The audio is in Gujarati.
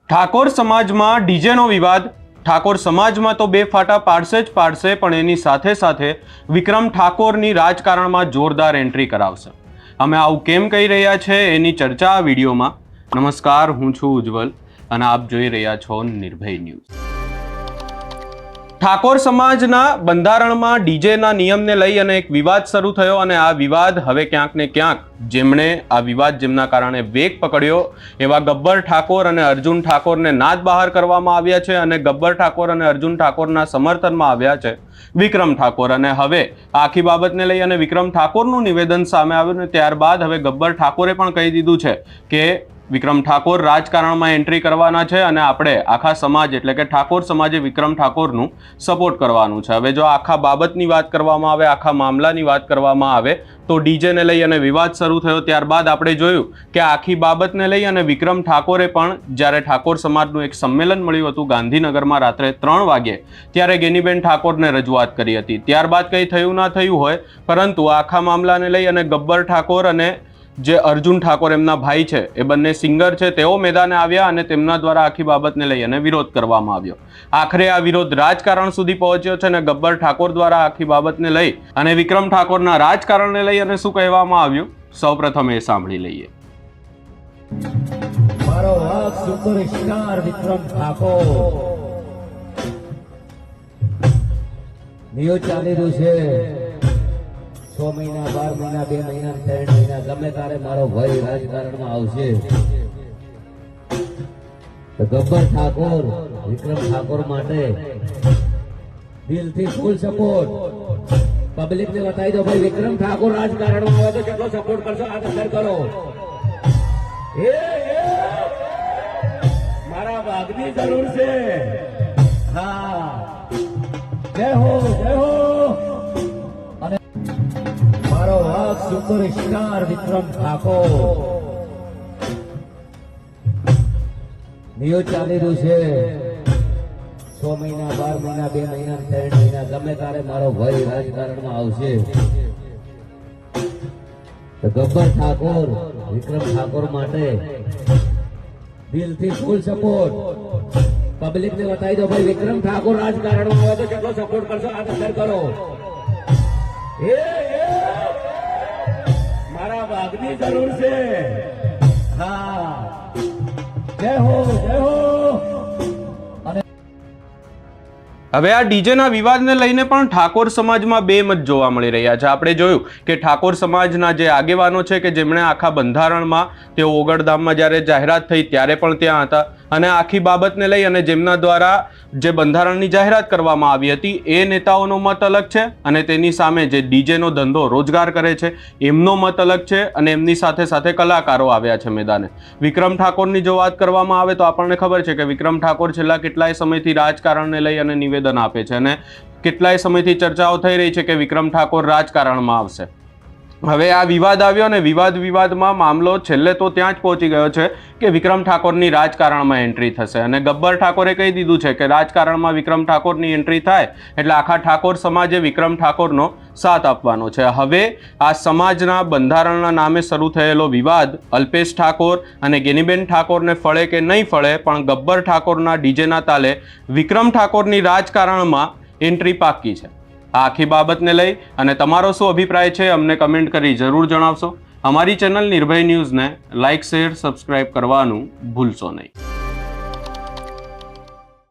ઠાકોર સમાજમાં ડીજેનો વિવાદ। ઠાકોર સમાજમાં તો બે ફાટા પાડશે જ પાડશે, પણ એની સાથે સાથે વિક્રમ ઠાકોરની રાજકારણમાં જોરદાર એન્ટ્રી કરાવશે। અમે આવું કેમ કહી રહ્યા છે એની ચર્ચા આ વિડીયોમાં। નમસ્કાર, હું છું ઉજ્જવલ અને આપ જોઈ રહ્યા છો નિર્ભય ન્યૂઝ। ઠાકોર સમાજના બંધારણમાં ડીજેના નિયમને લઈ અને એક વિવાદ શરૂ થયો અને આ વિવાદ હવે ક્યાંક ને ક્યાંક જેમના કારણે વેગ પકડ્યો એવા ગબ્બર ઠાકોર અને અર્જુન ઠાકોરને નાદ બહાર કરવામાં આવ્યા છે અને ગબ્બર ઠાકોર અને અર્જુન ઠાકોરના સમર્થનમાં આવ્યા છે વિક્રમ ઠાકોર। અને હવે આખી બાબતને લઈ અને વિક્રમ ઠાકોરનું નિવેદન સામે આવ્યું ને ત્યારબાદ હવે ગબ્બર ઠાકોરે પણ કહી દીધું છે કે વિક્રમ ઠાકોર રાજકારણમાં એન્ટ્રી કરવાના છે અને આપણે આખા સમાજ એટલે કે ઠાકોર સમાજે વિક્રમ ઠાકોરનું સપોર્ટ કરવાનું છે। હવે જો આખા બાબતની વાત કરવામાં આવે, આખા મામલાની વાત કરવામાં આવે તો ડીજેને લઈ અને વિવાદ શરૂ થયો ત્યારબાદ આપણે જોયું કે આખી બાબતને લઈ અને વિક્રમ ઠાકોરે પણ જ્યારે ઠાકોર સમાજનું એક સંમેલન મળ્યું હતું ગાંધીનગરમાં રાત્રે 3 વાગે, ત્યારે ગેનીબેન ઠાકોરને રજૂઆત કરી હતી। ત્યારબાદ કંઈ થયું ના થયું હોય, પરંતુ આખા મામલાને લઈ અને ગબ્બર ઠાકોર અને જે અર્જુન ઠાકોર એમના ભાઈ છે, એ બંને સિંગર છે, તેઓ મેદાને આવ્યા અને તેમના દ્વારા આખી બાબતને લઈ અને વિરોધ કરવામાં આવ્યો। આખરે આ વિરોધ રાજકારણ સુધી પહોંચ્યો છે અને ગબ્બર ઠાકોર દ્વારા આખી બાબતને લઈ અને વિક્રમ ઠાકોરના રાજકારણને લઈ અને શું કહેવામાં આવ્યું, સૌપ્રથમ એ સાંભળી લઈએ। મારો હક સુપરસ્ટાર વિક્રમ ઠાકોર ન્યૂઝ ચાલી રહ્યું છે। 6 મહિના 12 મહિના 2 મહિના 3 મહિના ગમે ત્યારે મારો ભાઈ રાજકારણમાં આવશે તો ગબ્બર ઠાકોર વિક્રમ ઠાકોર માટે દિલથી ફૂલ સપોર્ટ। પબ્લિકને બતાવી દો ભાઈ, વિક્રમ ઠાકોર રાજકારણમાં આવે તો કેટલો સપોર્ટ કરશો આ શેર કરો। મારા ભાગની જરૂર છે। હા, જય હો જય હો। મારો હક સુપરસ્ટાર વિક્રમ ઠાકોર ન્યૂઝ ચાલી રહ્યું છે। 6 મહિના 12 મહિના 2 મહિના 3 મહિના ગમે ત્યારે મારો ભાઈ રાજકારણમાં આવશે તો ગબ્બર ઠાકોર વિક્રમ ઠાકોર માટે દિલથી ફૂલ સપોર્ટ। પબ્લિકને બતાવી દો ભાઈ, વિક્રમ ઠાકોર રાજકારણમાં આવે તો કેટલો સપોર્ટ કરશો આ શેર કરો। મારા ભાગની જરૂર છે। હા, જય હો જય હો। હવે આ ડીજેના વિવાદને લઈને પણ ઠાકોર સમાજમાં બે મત જોવા મળી રહ્યા છે। આપણે જોયું કે ઠાકોર સમાજના જે આગેવાનો છે કે જેમણે આખા બંધારણમાં તેઓ ઓગળધામમાં જ્યારે જાહેરાત થઈ ત્યારે પણ ત્યાં હતા અને આખી બાબતને લઈ અને જેમના દ્વારા જે બંધારણની જાહેરાત કરવામાં આવી હતી એ નેતાઓનો મત અલગ છે અને તેની સામે જે ડીજેનો ધંધો રોજગાર કરે છે એમનો મત અલગ છે અને એમની સાથે સાથે કલાકારો આવ્યા છે મેદાને। વિક્રમ ઠાકોરની જો વાત કરવામાં આવે તો આપણને ખબર છે કે વિક્રમ ઠાકોર છેલ્લા કેટલાય સમયથી રાજકારણને લઈ અને નિવેદન આપે છે અને કેટલાય સમયથી ચર્ચાઓ થઈ રહી છે કે વિક્રમ ઠાકોર રાજકારણમાં આવશે। હવે આ વિવાદ આવ્યો અને વિવાદમાં મામલો છેલ્લે તો ત્યાં જ પહોંચી ગયો છે કે વિક્રમ ઠાકોરની રાજકારણમાં એન્ટ્રી થશે અને ગબ્બર ઠાકોરે કહી દીધું છે કે રાજકારણમાં વિક્રમ ઠાકોરની એન્ટ્રી થાય એટલે આખા ઠાકોર સમાજે વિક્રમ ઠાકોરનો સાથ આપવાનો છે। હવે આ સમાજના બંધારણના નામે શરૂ થયેલો વિવાદ અલ્પેશ ઠાકોર અને ગેનીબેન ઠાકોરને ફળે કે નહીં ફળે, પણ ગબ્બર ઠાકોરના ડીજેના તાલે વિક્રમ ઠાકોરની રાજકારણમાં એન્ટ્રી પાકી છે। આ આખી બાબતને લઈ અને તમારો શું અભિપ્રાય છે અમને કમેન્ટ કરી જરૂર જણાવશો। અમારી ચેનલ નિર્ભય ન્યૂઝને લાઇક, શેર, સબસ્ક્રાઇબ કરવાનું ભૂલશો નહીં।